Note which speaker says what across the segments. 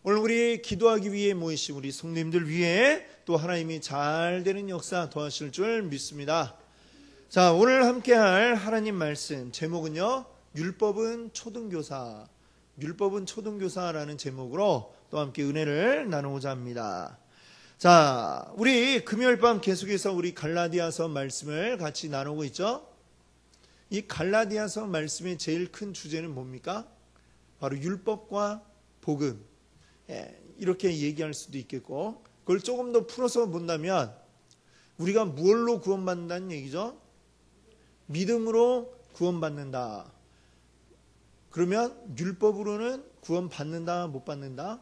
Speaker 1: 오늘 우리 기도하기 위해 모이신 우리 성도님들 위해 또 하나님이 잘 되는 역사 도와주실 줄 믿습니다. 자, 오늘 함께할 하나님 말씀 제목은요, 율법은 초등교사라는 제목으로 또 함께 은혜를 나누고자 합니다. 자, 우리 금요일 밤 계속해서 우리 갈라디아서 말씀을 같이 나누고 있죠. 이 갈라디아서 말씀의 제일 큰 주제는 뭡니까? 바로 율법과 복음, 이렇게 얘기할 수도 있겠고, 그걸 조금 더 풀어서 본다면 우리가 무엇로 구원받는다는 얘기죠? 믿음으로 구원받는다. 그러면 율법으로는 구원받는다, 못 받는다?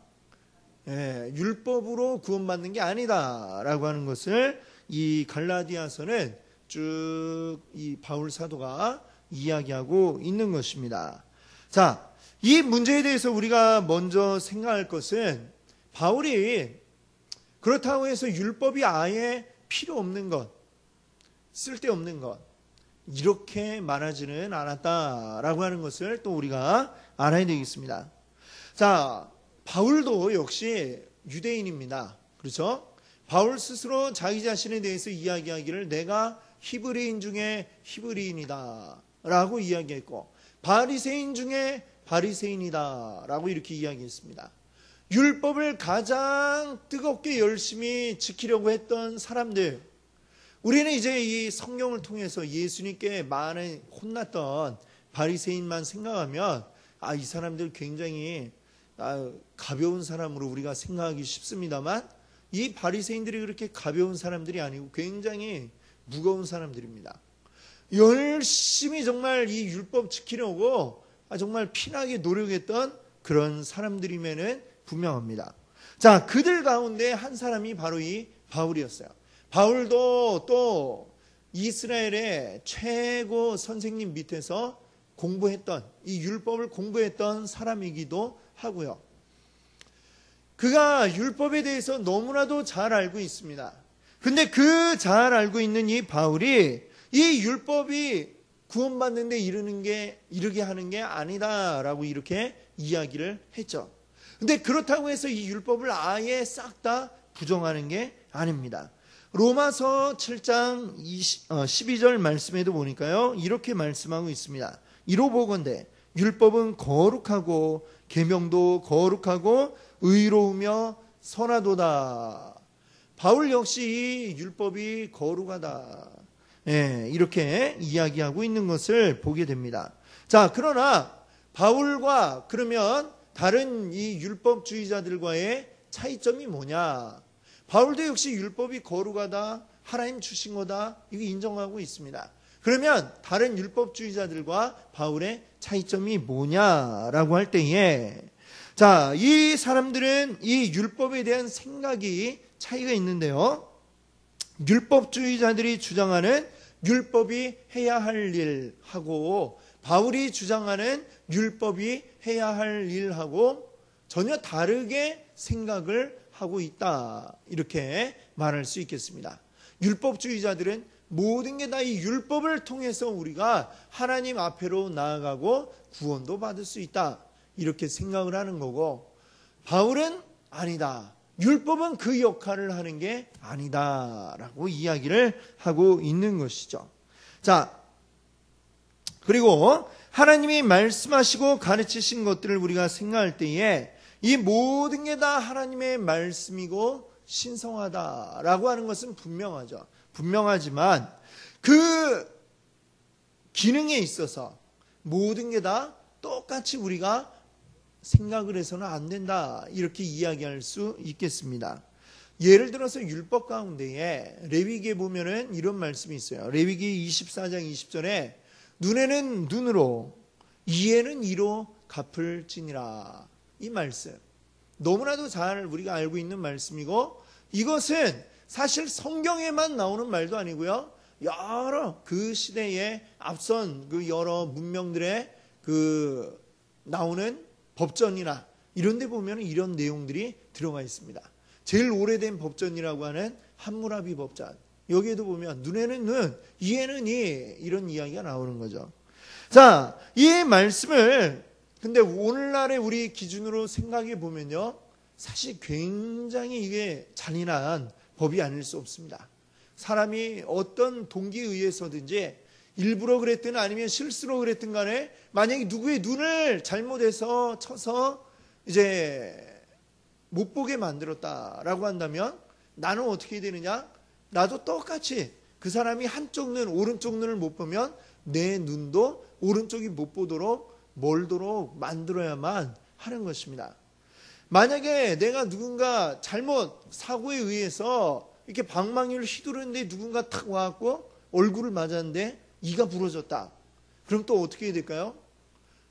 Speaker 1: 율법으로 구원받는 게 아니다 라고 하는 것을 이 갈라디아서는 쭉 이 바울 사도가 이야기하고 있는 것입니다. 자, 이 문제에 대해서 우리가 먼저 생각할 것은, 바울이 그렇다고 해서 율법이 아예 필요 없는 것, 쓸데없는 것, 이렇게 말하지는 않았다라고 하는 것을 또 우리가 알아야 되겠습니다. 자, 바울도 역시 유대인입니다. 그렇죠? 바울 스스로 자기 자신에 대해서 이야기하기를 내가 히브리인 중에 히브리인이다 라고 이야기했고, 바리새인 중에 바리새인이다 라고 이렇게 이야기했습니다. 율법을 가장 뜨겁게 열심히 지키려고 했던 사람들, 우리는 이제 이 성경을 통해서 예수님께 많이 혼났던 바리새인만 생각하면 이 사람들 굉장히 가벼운 사람으로 우리가 생각하기 쉽습니다만, 이 바리새인들이 그렇게 가벼운 사람들이 아니고 굉장히 무거운 사람들입니다. 열심히 정말 이 율법 지키려고 정말 피나게 노력했던 그런 사람들이면은 분명합니다. 자, 그들 가운데 한 사람이 바로 이 바울이었어요. 바울도 또 이스라엘의 최고 선생님 밑에서 공부했던, 이 율법을 공부했던 사람이기도 하고요. 그가 율법에 대해서 너무나도 잘 알고 있습니다. 근데 그 잘 알고 있는 이 바울이 이 율법이 구원받는 데 이르게 하는 게 아니다라고 이렇게 이야기를 했죠. 근데 그렇다고 해서 이 율법을 아예 싹 다 부정하는 게 아닙니다. 로마서 7장 12절 말씀에도 보니까요, 이렇게 말씀하고 있습니다. 이로보건대 율법은 거룩하고 계명도 거룩하고 의로우며 선하도다. 바울 역시 이 율법이 거룩하다, 이렇게 이야기하고 있는 것을 보게 됩니다. 자, 그러나 바울과 그러면 다른 이 율법주의자들과의 차이점이 뭐냐? 바울도 역시 율법이 거룩하다, 하나님 주신 거다, 이거 인정하고 있습니다. 그러면 다른 율법주의자들과 바울의 차이점이 뭐냐라고 할 때에, 자, 이 사람들은 이 율법에 대한 생각이 차이가 있는데요. 율법주의자들이 주장하는 율법이 해야 할 일하고 바울이 주장하는 율법이 해야 할 일하고 전혀 다르게 생각을 하고 있다, 이렇게 말할 수 있겠습니다. 율법주의자들은 모든 게 다 이 율법을 통해서 우리가 하나님 앞에로 나아가고 구원도 받을 수 있다, 이렇게 생각을 하는 거고, 바울은 아니다, 율법은 그 역할을 하는 게 아니다라고 이야기를 하고 있는 것이죠. 자, 그리고 하나님이 말씀하시고 가르치신 것들을 우리가 생각할 때에 이 모든 게 다 하나님의 말씀이고 신성하다라고 하는 것은 분명하죠. 분명하지만 그 기능에 있어서 모든 게 다 똑같이 우리가 생각을 해서는 안 된다, 이렇게 이야기할 수 있겠습니다. 예를 들어서 율법 가운데에 레위기에 보면은 이런 말씀이 있어요. 레위기 24장 20절에 눈에는 눈으로, 이에는 이로 갚을지니라, 이 말씀 너무나도 잘 우리가 알고 있는 말씀이고, 이것은 사실 성경에만 나오는 말도 아니고요, 여러 그 시대에 앞선 그 여러 문명들의 그 나오는 법전이나 이런 데 보면 이런 내용들이 들어가 있습니다. 제일 오래된 법전이라고 하는 함무라비 법전, 여기에도 보면 눈에는 눈, 이에는 이, 이런 이야기가 나오는 거죠. 자, 이 말씀을 근데 오늘날의 우리 기준으로 생각해 보면요, 사실 굉장히 이게 잔인한 법이 아닐 수 없습니다. 사람이 어떤 동기에 의해서든지 일부러 그랬든 아니면 실수로 그랬든 간에 만약에 누구의 눈을 잘못해서 쳐서 이제 못 보게 만들었다라고 한다면 나는 어떻게 되느냐? 나도 똑같이 그 사람이 한쪽 눈, 오른쪽 눈을 못 보면 내 눈도 오른쪽이 못 보도록 멀도록 만들어야만 하는 것입니다. 만약에 내가 누군가 잘못 사고에 의해서 이렇게 방망이를 휘두르는데 누군가 탁 와갖고 얼굴을 맞았는데 이가 부러졌다. 그럼 또 어떻게 해야 될까요?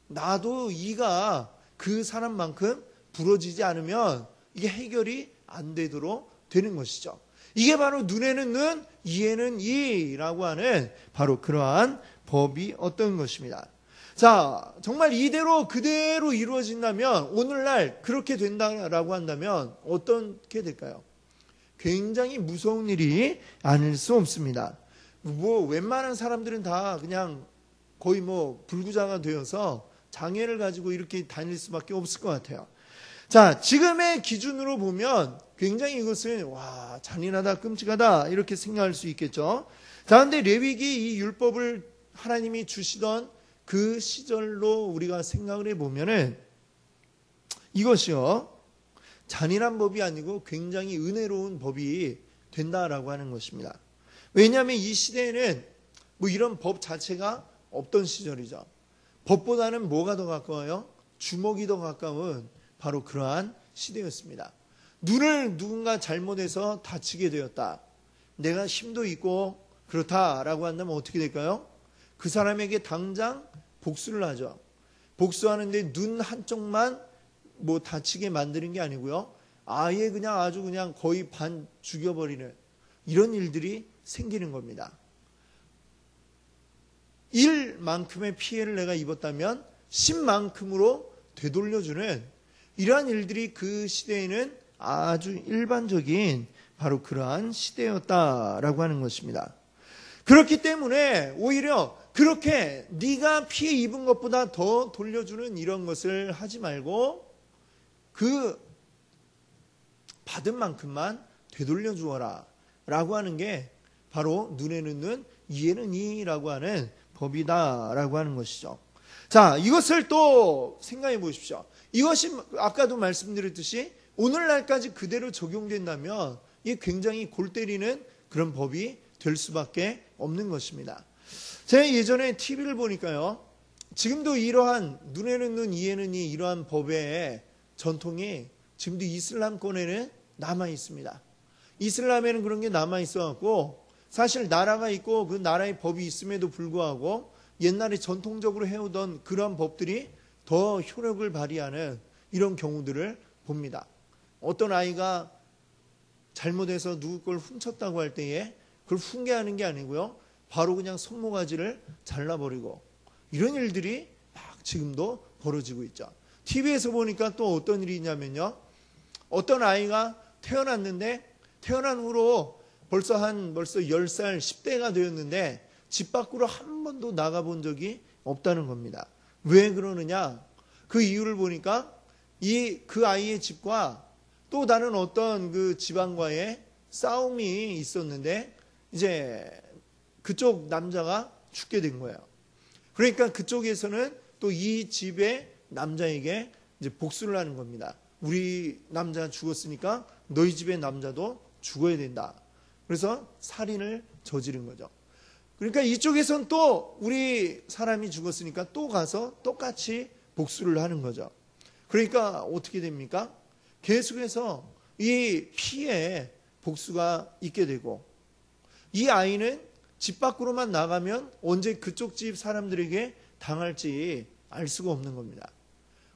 Speaker 1: 나도 이가 그 사람만큼 부러지지 않으면 이게 해결이 안 되도록 되는 것이죠. 이게 바로 눈에는 눈, 이에는 이라고 하는 바로 그러한 법이 어떤 것입니다. 자, 정말 이대로 그대로 이루어진다면 오늘날 그렇게 된다라고 한다면 어떻게 될까요? 굉장히 무서운 일이 아닐 수 없습니다. 웬만한 사람들은 다 그냥 거의 불구자가 되어서 장애를 가지고 이렇게 다닐 수밖에 없을 것 같아요. 자, 지금의 기준으로 보면 굉장히 이것은 잔인하다, 끔찍하다 이렇게 생각할 수 있겠죠. 자, 근데 레위기 이 율법을 하나님이 주시던 그 시절로 우리가 생각을 해보면은 이것이요 잔인한 법이 아니고 굉장히 은혜로운 법이 된다라고 하는 것입니다. 왜냐하면 이 시대에는 이런 법 자체가 없던 시절이죠. 법보다는 뭐가 더 가까워요? 주먹이 더 가까운 바로 그러한 시대였습니다. 눈을 누군가 잘못해서 다치게 되었다. 내가 힘도 있고 그렇다라고 한다면 어떻게 될까요? 그 사람에게 당장 복수를 하죠. 복수하는데 눈 한쪽만 다치게 만드는 게 아니고요. 아예 그냥 아주 그냥 거의 반 죽여버리는 이런 일들이 생기는 겁니다. 1만큼의 피해를 내가 입었다면 10만큼으로 되돌려주는 이러한 일들이 그 시대에는 아주 일반적인 바로 그러한 시대였다라고 하는 것입니다. 그렇기 때문에 오히려 그렇게 네가 피해 입은 것보다 더 돌려주는 이런 것을 하지 말고 그 받은 만큼만 되돌려 주어라 라고 하는 게 바로 눈에는 눈, 이에는 이라고 하는 법이다라고 하는 것이죠. 자, 이것을 또 생각해 보십시오. 이것이 아까도 말씀드렸듯이 오늘날까지 그대로 적용된다면 이게 굉장히 골 때리는 그런 법이 될 수밖에 없는 것입니다. 제가 예전에 TV를 보니까요. 지금도 이러한 눈에는 눈, 이에는 이 이러한 법의 전통이 지금도 이슬람권에는 남아 있습니다. 이슬람에는 그런 게 남아 있어갖고 사실 나라가 있고 그 나라의 법이 있음에도 불구하고 옛날에 전통적으로 해오던 그런 법들이 더 효력을 발휘하는 이런 경우들을 봅니다. 어떤 아이가 잘못해서 누구 걸 훔쳤다고 할 때에 그걸 훈계하는 게 아니고요. 바로 그냥 손모가지를 잘라버리고 이런 일들이 막 지금도 벌어지고 있죠. TV에서 보니까 또 어떤 일이 있냐면요. 어떤 아이가 태어났는데 태어난 후로 벌써 10살, 10대가 되었는데 집 밖으로 한 번도 나가본 적이 없다는 겁니다. 왜 그러느냐? 그 이유를 보니까 그 아이의 집과 또 다른 어떤 그 집안과의 싸움이 있었는데 이제 그쪽 남자가 죽게 된 거예요. 그러니까 그쪽에서는 또 이 집의 남자에게 이제 복수를 하는 겁니다. 우리 남자가 죽었으니까 너희 집의 남자도 죽어야 된다. 그래서 살인을 저지른 거죠. 그러니까 이쪽에선 또 우리 사람이 죽었으니까 또 가서 똑같이 복수를 하는 거죠. 그러니까 어떻게 됩니까? 계속해서 이 피해 복수가 있게 되고 이 아이는 집 밖으로만 나가면 언제 그쪽 집 사람들에게 당할지 알 수가 없는 겁니다.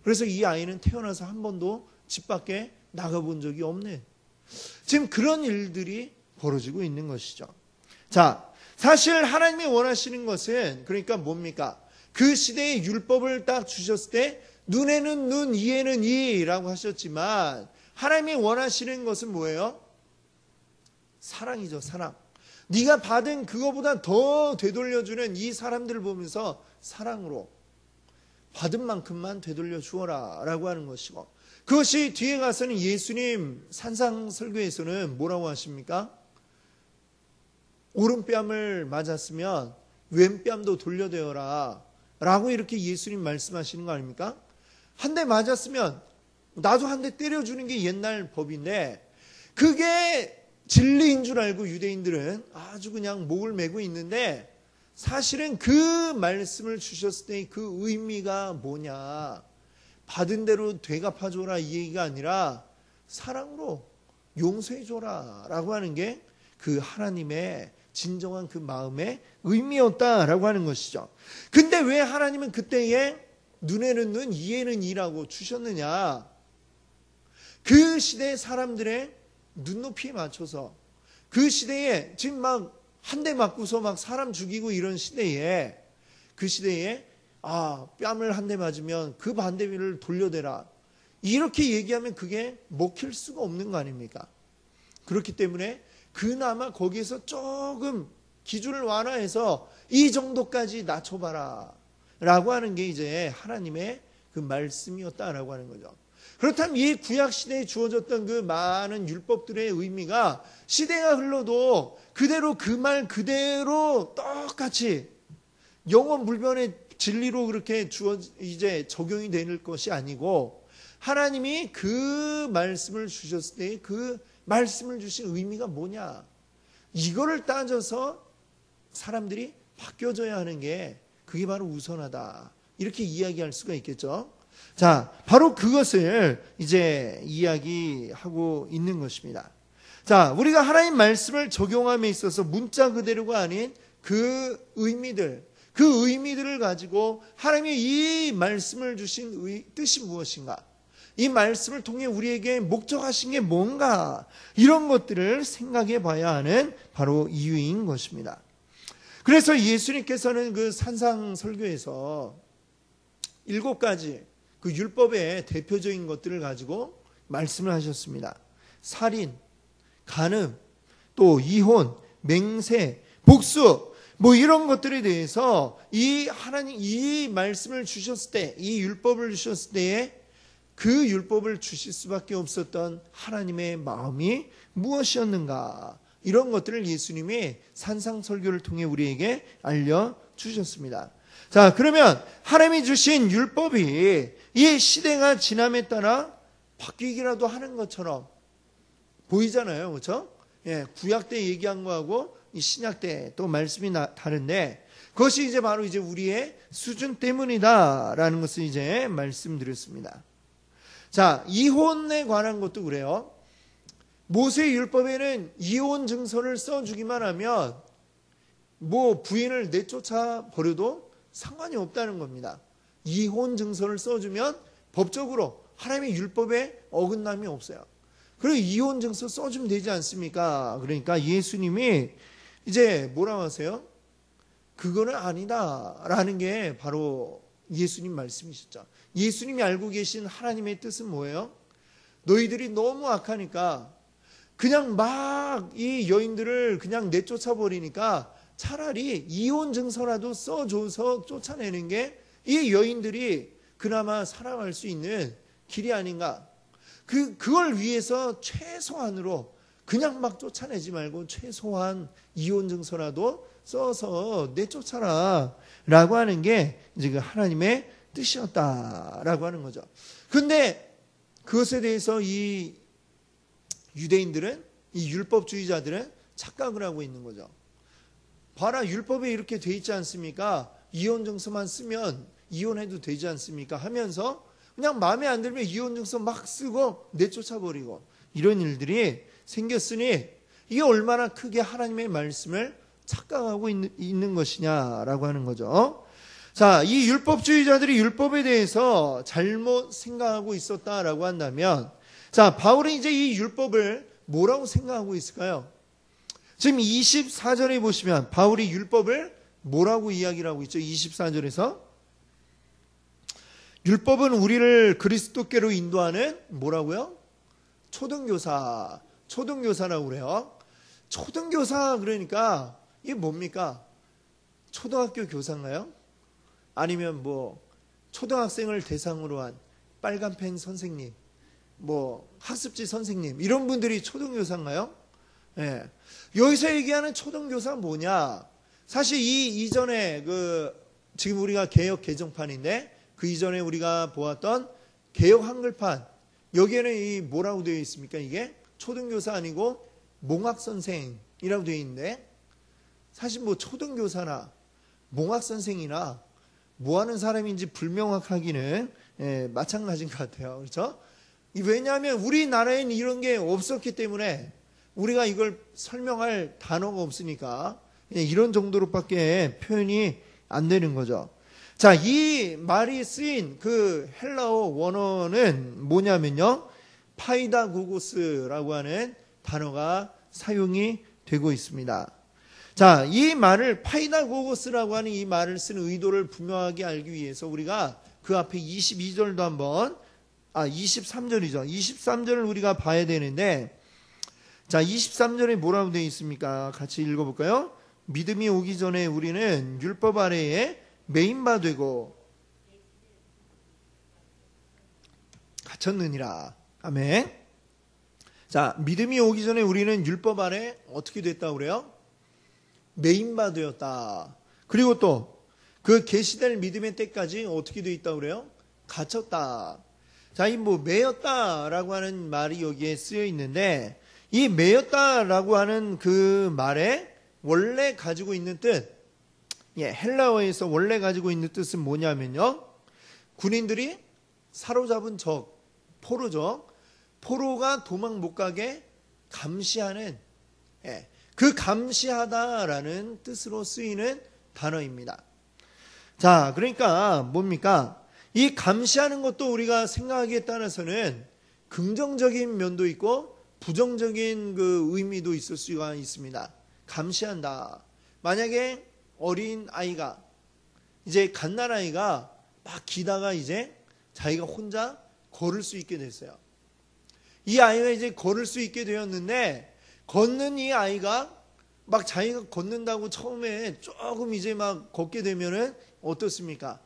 Speaker 1: 그래서 이 아이는 태어나서 한 번도 집 밖에 나가본 적이 없는 지금 그런 일들이 벌어지고 있는 것이죠. 자, 사실 하나님이 원하시는 것은 그러니까 뭡니까? 그 시대의 율법을 딱 주셨을 때 눈에는 눈, 이에는 이라고 하셨지만 하나님이 원하시는 것은 뭐예요? 사랑이죠, 사랑. 네가 받은 그거보다 더 되돌려주는 이 사람들을 보면서 사랑으로 받은 만큼만 되돌려 주어라 라고 하는 것이고 그것이 뒤에 가서는 예수님 산상설교에서는 뭐라고 하십니까? 오른뺨을 맞았으면 왼뺨도 돌려대어라 라고 이렇게 예수님 말씀하시는 거 아닙니까? 한 대 맞았으면 나도 한 대 때려주는 게 옛날 법인데, 그게 진리인 줄 알고 유대인들은 아주 그냥 목을 메고 있는데, 사실은 그 말씀을 주셨을 때 그 의미가 뭐냐, 받은 대로 되갚아줘라 이 얘기가 아니라 사랑으로 용서해줘라 라고 하는 게 그 하나님의 진정한 그 마음의 의미였다라고 하는 것이죠. 근데 왜 하나님은 그때에 눈에는 눈, 이에는 이라고 주셨느냐? 그 시대 사람들의 눈높이에 맞춰서, 그 시대에 지금 막 한 대 맞고서 막 사람 죽이고 이런 시대에, 그 시대에 뺨을 한 대 맞으면 그 반대를 돌려대라 이렇게 얘기하면 그게 먹힐 수가 없는 거 아닙니까? 그렇기 때문에 그나마 거기에서 조금 기준을 완화해서 이 정도까지 낮춰봐라 라고 하는 게 이제 하나님의 그 말씀이었다라고 하는 거죠. 그렇다면 이 구약 시대에 주어졌던 그 많은 율법들의 의미가 시대가 흘러도 그대로 그 말 그대로 똑같이 영원 불변의 진리로 그렇게 이제 적용이 되는 것이 아니고, 하나님이 그 말씀을 주셨을 때 그 말씀을 주신 의미가 뭐냐, 이거를 따져서 사람들이 바뀌어져야 하는 게 그게 바로 우선하다 이렇게 이야기할 수가 있겠죠. 자, 바로 그것을 이제 이야기하고 있는 것입니다. 자, 우리가 하나님 말씀을 적용함에 있어서 문자 그대로가 아닌 그 의미들을 가지고 하나님이 이 말씀을 주신 뜻이 무엇인가, 이 말씀을 통해 우리에게 목적하신 게 뭔가, 이런 것들을 생각해 봐야 하는 바로 이유인 것입니다. 그래서 예수님께서는 그 산상설교에서 7가지 그 율법의 대표적인 것들을 가지고 말씀을 하셨습니다. 살인, 간음, 또 이혼, 맹세, 복수, 뭐 이런 것들에 대해서 하나님 이 말씀을 주셨을 때, 이 율법을 주셨을 때에 그 율법을 주실 수밖에 없었던 하나님의 마음이 무엇이었는가, 이런 것들을 예수님이 산상설교를 통해 우리에게 알려주셨습니다. 자, 그러면 하나님이 주신 율법이 이 시대가 지남에 따라 바뀌기라도 하는 것처럼 보이잖아요. 그렇죠? 예, 구약 때 얘기한 거하고 이 신약 때 또 말씀이 다른데, 그것이 이제 바로 이제 우리의 수준 때문이다라는 것을 이제 말씀드렸습니다. 자, 이혼에 관한 것도 그래요. 모세 율법에는 이혼 증서를 써주기만 하면 뭐 부인을 내쫓아 버려도 상관이 없다는 겁니다. 이혼 증서를 써주면 법적으로 하나님의 율법에 어긋남이 없어요. 그리고 이혼 증서 써주면 되지 않습니까? 그러니까 예수님이 이제 뭐라고 하세요? 그거는 아니다라는 게 바로 예수님 말씀이셨죠. 예수님이 알고 계신 하나님의 뜻은 뭐예요? 너희들이 너무 악하니까 그냥 막 이 여인들을 그냥 내쫓아 버리니까 차라리 이혼 증서라도 써줘서 쫓아내는 게 이 여인들이 그나마 살아갈 수 있는 길이 아닌가. 그걸 위해서 최소한으로 그냥 막 쫓아내지 말고 최소한 이혼 증서라도 써서 내쫓아라 라고 하는 게 이제 그 하나님의 뜻이었다라고 하는 거죠. 근데 그것에 대해서 이 유대인들은, 이 율법주의자들은 착각을 하고 있는 거죠. 봐라, 율법에 이렇게 돼 있지 않습니까? 이혼 증서만 쓰면 이혼해도 되지 않습니까? 하면서 그냥 마음에 안 들면 이혼 증서 막 쓰고 내쫓아 버리고 이런 일들이 생겼으니 이게 얼마나 크게 하나님의 말씀을 착각하고 있는 것이냐라고 하는 거죠. 자, 이 율법주의자들이 율법에 대해서 잘못 생각하고 있었다라고 한다면, 자, 바울은 이제 이 율법을 뭐라고 생각하고 있을까요? 지금 24절에 보시면 바울이 율법을 뭐라고 이야기를 하고 있죠? 24절에서 율법은 우리를 그리스도께로 인도하는 뭐라고요? 초등교사라고 그래요. 초등교사 그러니까 이게 뭡니까? 초등학교 교사인가요? 아니면 뭐 초등학생을 대상으로 한 빨간 펜 선생님, 뭐 학습지 선생님 이런 분들이 초등교사인가요? 예. 여기서 얘기하는 초등교사 뭐냐? 사실 이 이전에 지금 우리가 개역 개정판인데 그 이전에 우리가 보았던 개역 한글판 여기에는 이 뭐라고 되어 있습니까? 이게 초등교사 아니고 몽학선생이라고 되어 있는데 사실 뭐 초등교사나 몽학선생이나 뭐 하는 사람인지 불명확하기는 마찬가지인 것 같아요. 그렇죠? 왜냐하면 우리나라에는 이런 게 없었기 때문에 우리가 이걸 설명할 단어가 없으니까 그냥 이런 정도로밖에 표현이 안 되는 거죠. 자, 이 말이 쓰인 그 헬라어 원어는 뭐냐면요. 파이다고고스라고 하는 단어가 사용이 되고 있습니다. 자, 이 말을 파이다고고스라고 하는 이 말을 쓰는 의도를 분명하게 알기 위해서 우리가 그 앞에 22절도 한번 23절이죠. 23절을 우리가 봐야 되는데 자, 23절에 뭐라고 되어 있습니까? 같이 읽어볼까요? 믿음이 오기 전에 우리는 율법 아래에 매인바 되고 갇혔느니라. 아멘. 자, 믿음이 오기 전에 우리는 율법 아래 어떻게 됐다고 그래요? 매인바 되었다. 그리고 또 그 계시될 믿음의 때까지 어떻게 되어 있다고 그래요? 갇혔다. 자, 이 뭐 매였다라고 하는 말이 여기에 쓰여 있는데 이 매였다라고 하는 그 말에 원래 가지고 있는 뜻, 헬라어에서 원래 가지고 있는 뜻은 뭐냐면요. 군인들이 사로잡은 적, 포로죠. 포로가 도망 못 가게 감시하는, 그 감시하다라는 뜻으로 쓰이는 단어입니다. 자, 그러니까 뭡니까? 이 감시하는 것도 우리가 생각하기에 따라서는 긍정적인 면도 있고 부정적인 그 의미도 있을 수가 있습니다. 감시한다. 만약에 어린 아이가 이제 갓난아이가 막 기다가 이제 자기가 혼자 걸을 수 있게 됐어요. 이 아이가 이제 걸을 수 있게 되었는데 걷는 이 아이가 막 자기가 걷는다고 처음에 조금 이제 막 걷게 되면은 어떻습니까?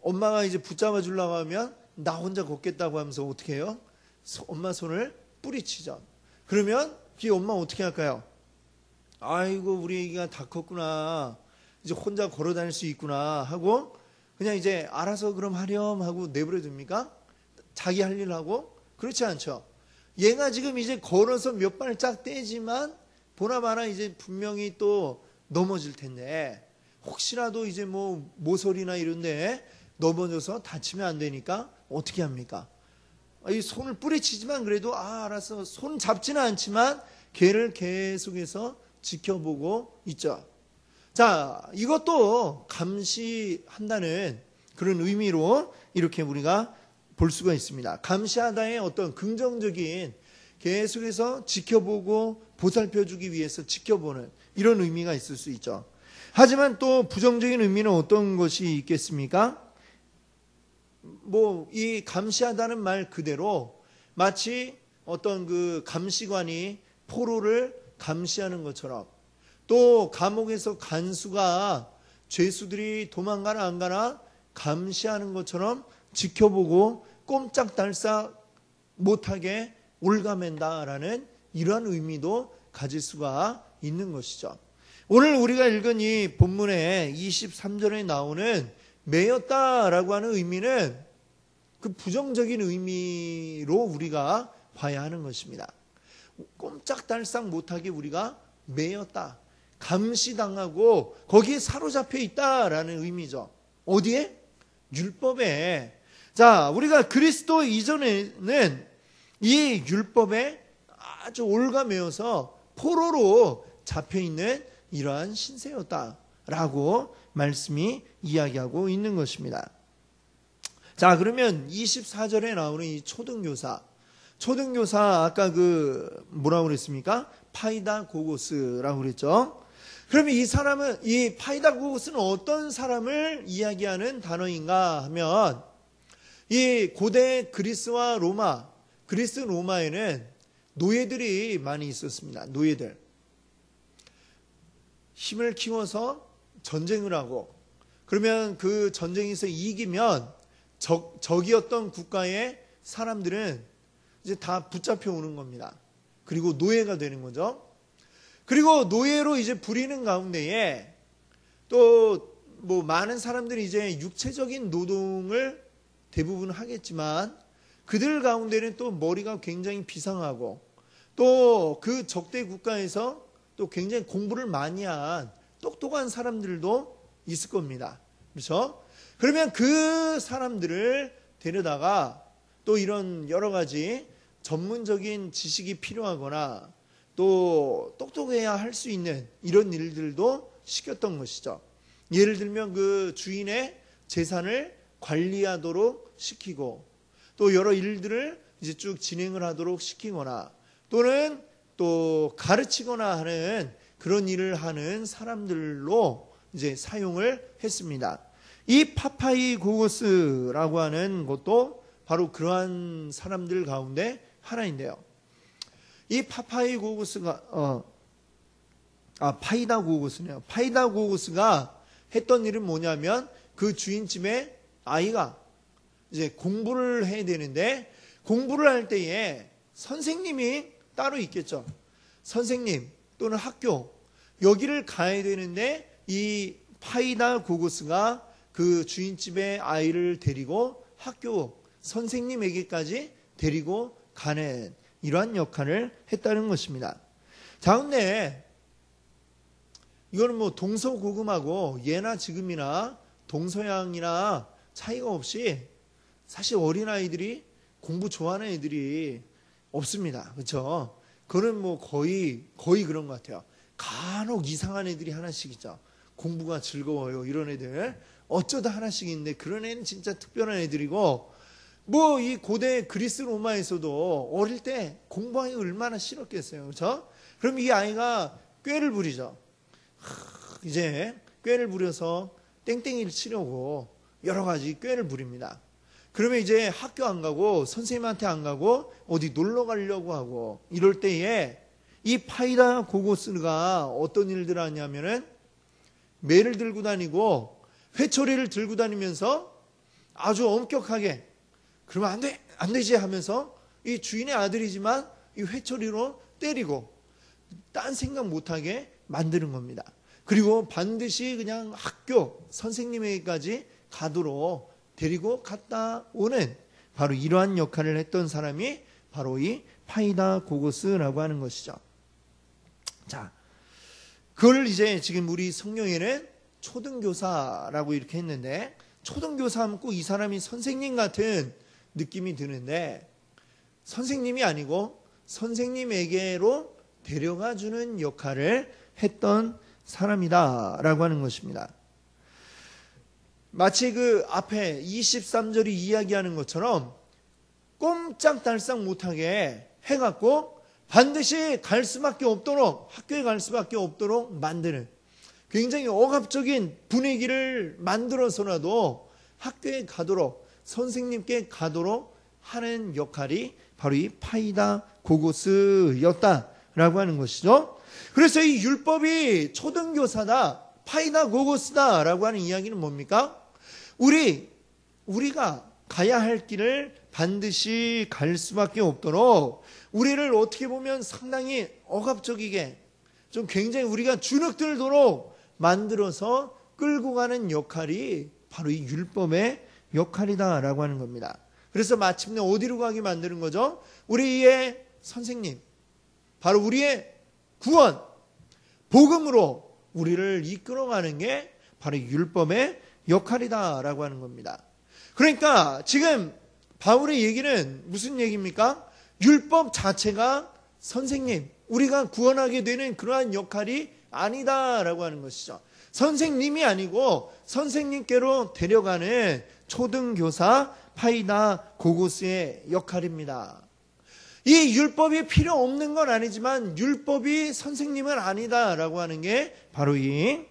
Speaker 1: 엄마가 이제 붙잡아 주려고 하면 나 혼자 걷겠다고 하면서 어떻게 해요? 엄마 손을 뿌리치죠. 그러면 이 엄마 어떻게 할까요? 아이고 우리 애기가 다 컸구나. 이제 혼자 걸어 다닐 수 있구나 하고 그냥 이제 알아서 그럼 하렴 하고 내버려 둡니까? 자기 할 일 하고? 그렇지 않죠. 얘가 지금 이제 걸어서 몇 발짝 떼지만 보나마나 이제 분명히 또 넘어질 텐데 혹시라도 이제 뭐 모서리나 이런데 넘어져서 다치면 안 되니까 어떻게 합니까? 이 손을 뿌리치지만 그래도 알아서 손 잡지는 않지만 걔를 계속해서 지켜보고 있죠. 자, 이것도 감시한다는 그런 의미로 이렇게 우리가 볼 수가 있습니다. 감시하다의 어떤 긍정적인 계속해서 지켜보고 보살펴주기 위해서 지켜보는 이런 의미가 있을 수 있죠. 하지만 또 부정적인 의미는 어떤 것이 있겠습니까? 뭐 이 감시하다는 말 그대로 마치 어떤 그 감시관이 포로를 감시하는 것처럼 또 감옥에서 간수가 죄수들이 도망가나 안 가나 감시하는 것처럼 지켜보고 꼼짝달싹 못하게 올가맨다라는 이러한 의미도 가질 수가 있는 것이죠. 오늘 우리가 읽은 이 본문의 23절에 나오는 매였다라고 하는 의미는 그 부정적인 의미로 우리가 봐야 하는 것입니다. 꼼짝달싹 못하게 우리가 매였다. 감시당하고 거기에 사로잡혀 있다라는 의미죠. 어디에? 율법에. 자, 우리가 그리스도 이전에는 이 율법에 아주 올가매어서 포로로 잡혀있는 이러한 신세였다라고 말씀이 이야기하고 있는 것입니다. 자, 그러면 24절에 나오는 이 초등교사 아까 그 뭐라고 그랬습니까? 파이다고고스라고 그랬죠. 그러면 이 사람은 이 파이다고고스는 어떤 사람을 이야기하는 단어인가 하면 이 고대 그리스와 로마, 그리스 로마에는 노예들이 많이 있었습니다. 노예들. 힘을 키워서 전쟁을 하고 그러면 그 전쟁에서 이기면 적이었던 국가의 사람들은 이제 다 붙잡혀 오는 겁니다. 그리고 노예가 되는 거죠. 그리고 노예로 이제 부리는 가운데에 또 뭐 많은 사람들이 이제 육체적인 노동을 대부분 하겠지만 그들 가운데는 또 머리가 굉장히 비상하고 또 그 적대 국가에서 또 굉장히 공부를 많이 한 똑똑한 사람들도 있을 겁니다. 그렇죠? 그러면 그 사람들을 데려다가 또 이런 여러 가지 전문적인 지식이 필요하거나 또 똑똑해야 할 수 있는 이런 일들도 시켰던 것이죠. 예를 들면 그 주인의 재산을 관리하도록 시키고 또 여러 일들을 이제 쭉 진행을 하도록 시키거나 또는 또 가르치거나 하는 그런 일을 하는 사람들로 이제 사용을 했습니다. 이 파파이고고스라고 하는 것도 바로 그러한 사람들 가운데 하나인데요. 이 파파이고고스가 파이다고고스네요. 파이다고고스가 했던 일은 뭐냐면 그 주인집에 아이가 이제 공부를 해야 되는데 공부를 할 때에 선생님이 따로 있겠죠. 선생님 또는 학교 여기를 가야 되는데 이 파이다고고스가 그 주인집에 아이를 데리고 학교 선생님에게까지 데리고 가는 이러한 역할을 했다는 것입니다. 자, 근데 이거는 뭐 동서고금하고 예나 지금이나 동서양이나 차이가 없이 사실 어린아이들이 공부 좋아하는 애들이 없습니다. 그렇죠? 그거는 뭐 거의 그런 것 같아요. 간혹 이상한 애들이 하나씩 있죠. 공부가 즐거워요. 이런 애들 어쩌다 하나씩 있는데 그런 애는 진짜 특별한 애들이고 뭐 이 고대 그리스 로마에서도 어릴 때 공부하기 얼마나 싫었겠어요. 그렇죠? 그럼 이 아이가 꾀를 부리죠. 이제 꾀를 부려서 땡땡이를 치려고 여러 가지 꾀를 부립니다. 그러면 이제 학교 안 가고 선생님한테 안 가고 어디 놀러 가려고 하고 이럴 때에 이 파이다고고스가 어떤 일들을 하냐면은 매를 들고 다니고 회초리를 들고 다니면서 아주 엄격하게 그러면 안 되지 하면서 이 주인의 아들이지만 이 회초리로 때리고 딴 생각 못하게 만드는 겁니다. 그리고 반드시 그냥 학교 선생님에게까지 가도록 데리고 갔다 오는 바로 이러한 역할을 했던 사람이 바로 이 파이다고고스라고 하는 것이죠. 자, 그걸 이제 지금 우리 성경에는 초등교사라고 이렇게 했는데 초등교사 하면 꼭 이 사람이 선생님 같은 느낌이 드는데 선생님이 아니고 선생님에게로 데려가 주는 역할을 했던 사람이다라고 하는 것입니다. 마치 그 앞에 23절이 이야기하는 것처럼 꼼짝달싹 못하게 해갖고 반드시 갈 수밖에 없도록 학교에 갈 수밖에 없도록 만드는 굉장히 억압적인 분위기를 만들어서라도 학교에 가도록 선생님께 가도록 하는 역할이 바로 이 파이다고고스였다라고 하는 것이죠. 그래서 이 율법이 초등교사다, 파이다고고스다라고 하는 이야기는 뭡니까? 우리가 가야 할 길을 반드시 갈 수밖에 없도록 우리를 어떻게 보면 상당히 억압적이게 좀 굉장히 우리가 주눅들도록 만들어서 끌고 가는 역할이 바로 이 율법의 역할이다라고 하는 겁니다. 그래서 마침내 어디로 가게 만드는 거죠? 우리의 선생님, 바로 우리의 구원, 복음으로 우리를 이끌어가는 게 바로 율법의 역할이다라고 하는 겁니다. 그러니까 지금 바울의 얘기는 무슨 얘기입니까? 율법 자체가 선생님, 우리가 구원하게 되는 그러한 역할이 아니다라고 하는 것이죠. 선생님이 아니고 선생님께로 데려가는 초등교사 파이다고고스의 역할입니다. 이 율법이 필요 없는 건 아니지만 율법이 선생님은 아니다라고 하는 게 바로 이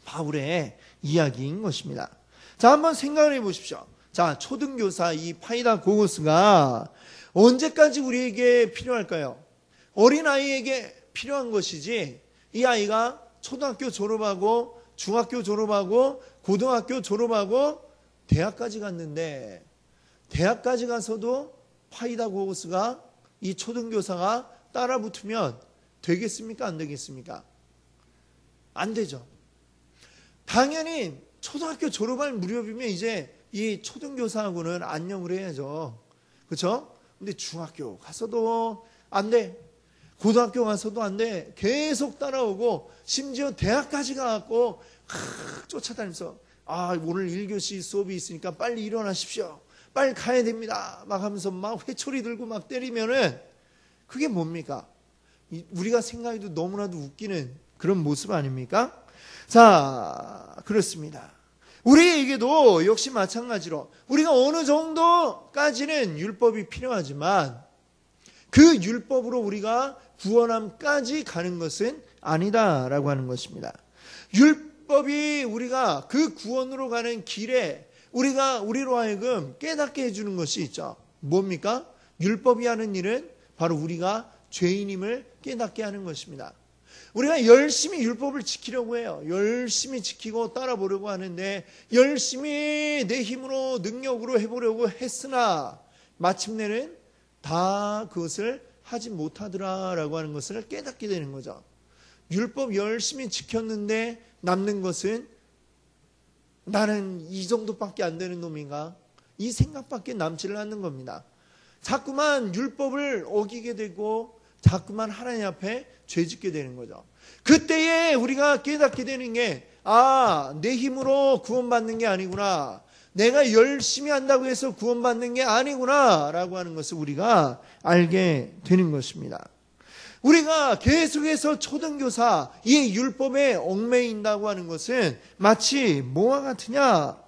Speaker 1: 바울의 이야기인 것입니다. 자, 한번 생각을 해보십시오. 자, 초등교사 이 파이다고고스가 언제까지 우리에게 필요할까요? 어린아이에게 필요한 것이지 이 아이가 초등학교 졸업하고 중학교 졸업하고 고등학교 졸업하고 대학까지 갔는데 대학까지 가서도 파이다고스가 이 초등교사가 따라 붙으면 되겠습니까? 안 되겠습니까? 안 되죠. 당연히 초등학교 졸업할 무렵이면 이제 이 초등교사하고는 안녕을 해야죠. 그렇죠? 근데 중학교 가서도 안 돼. 고등학교 가서도 안 돼. 계속 따라오고 심지어 대학까지 가갖고 쫓아다니면서 오늘 1교시 수업이 있으니까 빨리 일어나십시오. 빨리 가야 됩니다. 막 하면서 막 회초리 들고 막 때리면은 그게 뭡니까? 우리가 생각해도 너무나도 웃기는 그런 모습 아닙니까? 자, 그렇습니다. 우리에게도 역시 마찬가지로 우리가 어느 정도까지는 율법이 필요하지만 그 율법으로 우리가 구원함까지 가는 것은 아니다라고 하는 것입니다. 율법이 우리가 그 구원으로 가는 길에 우리로 하여금 깨닫게 해주는 것이 있죠. 뭡니까? 율법이 하는 일은 바로 우리가 죄인임을 깨닫게 하는 것입니다. 우리가 열심히 율법을 지키려고 해요. 열심히 지키고 따라보려고 하는데 열심히 내 힘으로 능력으로 해보려고 했으나 마침내는 다 그것을 하지 못하더라라고 하는 것을 깨닫게 되는 거죠. 율법 열심히 지켰는데 남는 것은 나는 이 정도밖에 안 되는 놈인가? 이 생각밖에 남지를 않는 겁니다. 자꾸만 율법을 어기게 되고 자꾸만 하나님 앞에 죄짓게 되는 거죠. 그때에 우리가 깨닫게 되는 게 내 힘으로 구원받는 게 아니구나. 내가 열심히 한다고 해서 구원받는 게 아니구나 라고 하는 것을 우리가 알게 되는 것입니다. 우리가 계속해서 초등교사 이 율법에 얽매인다고 하는 것은 마치 뭐와 같으냐?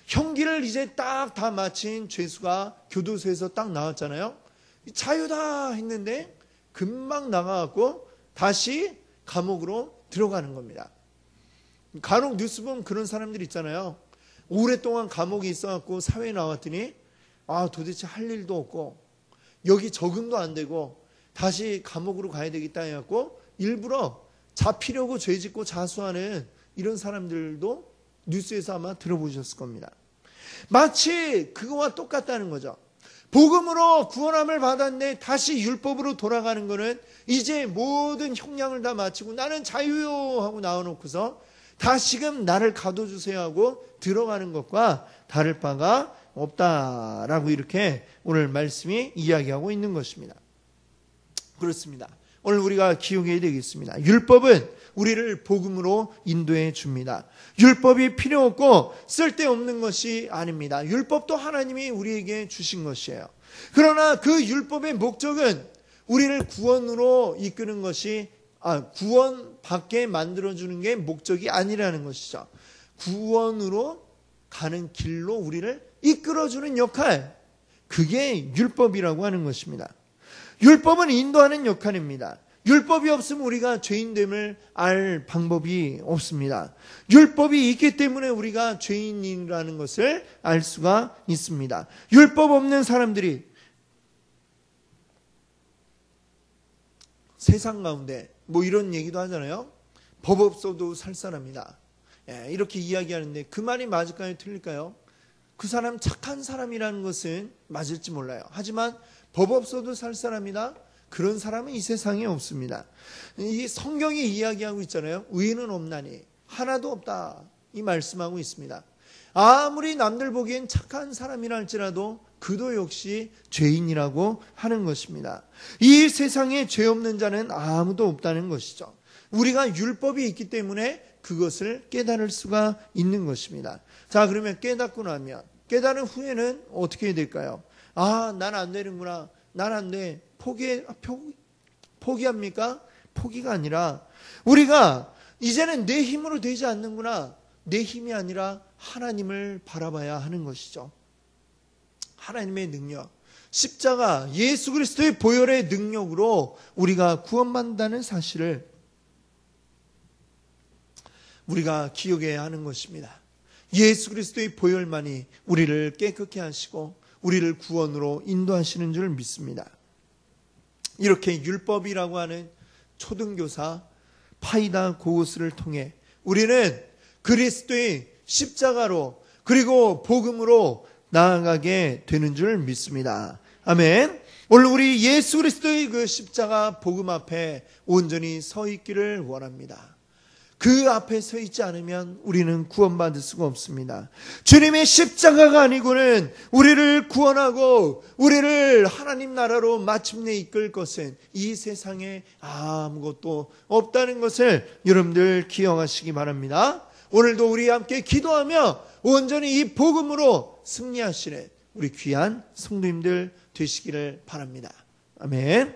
Speaker 1: 형기를 이제 딱 다 마친 죄수가 교도소에서 딱 나왔잖아요. 자유다 했는데 금방 나가갖고 다시 감옥으로 들어가는 겁니다. 간혹 뉴스 보면 그런 사람들 있잖아요. 오랫동안 감옥에 있어갖고 사회에 나왔더니 도대체 할 일도 없고 여기 적응도 안 되고 다시 감옥으로 가야 되겠다 해갖고 일부러 잡히려고 죄짓고 자수하는 이런 사람들도 뉴스에서 아마 들어보셨을 겁니다. 마치 그거와 똑같다는 거죠. 복음으로 구원함을 받았네 다시 율법으로 돌아가는 거는 이제 모든 형량을 다 마치고 나는 자유요 하고 나와놓고서 다시금 나를 가둬주세요 하고 들어가는 것과 다를 바가 없다라고 이렇게 오늘 말씀이 이야기하고 있는 것입니다. 그렇습니다. 오늘 우리가 기억해야 되겠습니다. 율법은 우리를 복음으로 인도해 줍니다. 율법이 필요 없고 쓸데없는 것이 아닙니다. 율법도 하나님이 우리에게 주신 것이에요. 그러나 그 율법의 목적은 우리를 구원으로 이끄는 것이 구원받게 만들어주는 게 목적이 아니라는 것이죠. 구원으로 가는 길로 우리를 이끌어주는 역할, 그게 율법이라고 하는 것입니다. 율법은 인도하는 역할입니다. 율법이 없으면 우리가 죄인됨을 알 방법이 없습니다. 율법이 있기 때문에 우리가 죄인이라는 것을 알 수가 있습니다. 율법 없는 사람들이 세상 가운데 이런 얘기도 하잖아요. 법 없어도 살 사람이다. 이렇게 이야기하는데 그 말이 맞을까요? 틀릴까요? 그 사람 착한 사람이라는 것은 맞을지 몰라요. 하지만 법 없어도 살 사람이다? 그런 사람은 이 세상에 없습니다. 이 성경이 이야기하고 있잖아요. 의인은 없나니 하나도 없다. 이 말씀하고 있습니다. 아무리 남들 보기엔 착한 사람이라 할지라도 그도 역시 죄인이라고 하는 것입니다. 이 세상에 죄 없는 자는 아무도 없다는 것이죠. 우리가 율법이 있기 때문에 그것을 깨달을 수가 있는 것입니다. 자, 그러면 깨닫고 나면 깨달은 후에는 어떻게 해야 될까요? 난 안 되는구나. 난 안 돼. 포기합니까? 포기가 아니라 우리가 이제는 내 힘으로 되지 않는구나. 내 힘이 아니라 하나님을 바라봐야 하는 것이죠. 하나님의 능력, 십자가, 예수 그리스도의 보혈의 능력으로 우리가 구원받는다는 사실을 우리가 기억해야 하는 것입니다. 예수 그리스도의 보혈만이 우리를 깨끗게 하시고 우리를 구원으로 인도하시는 줄 믿습니다. 이렇게 율법이라고 하는 초등교사 파이다 고우스를 통해 우리는 그리스도의 십자가로 그리고 복음으로 나아가게 되는 줄 믿습니다. 아멘. 오늘 우리 예수 그리스도의 그 십자가 복음 앞에 온전히 서 있기를 원합니다. 그 앞에 서 있지 않으면 우리는 구원받을 수가 없습니다. 주님의 십자가가 아니고는 우리를 구원하고 우리를 하나님 나라로 마침내 이끌 것은 이 세상에 아무것도 없다는 것을 여러분들 기억하시기 바랍니다. 오늘도 우리 함께 기도하며 온전히 이 복음으로 승리하시는 우리 귀한 성도님들 되시기를 바랍니다. 아멘.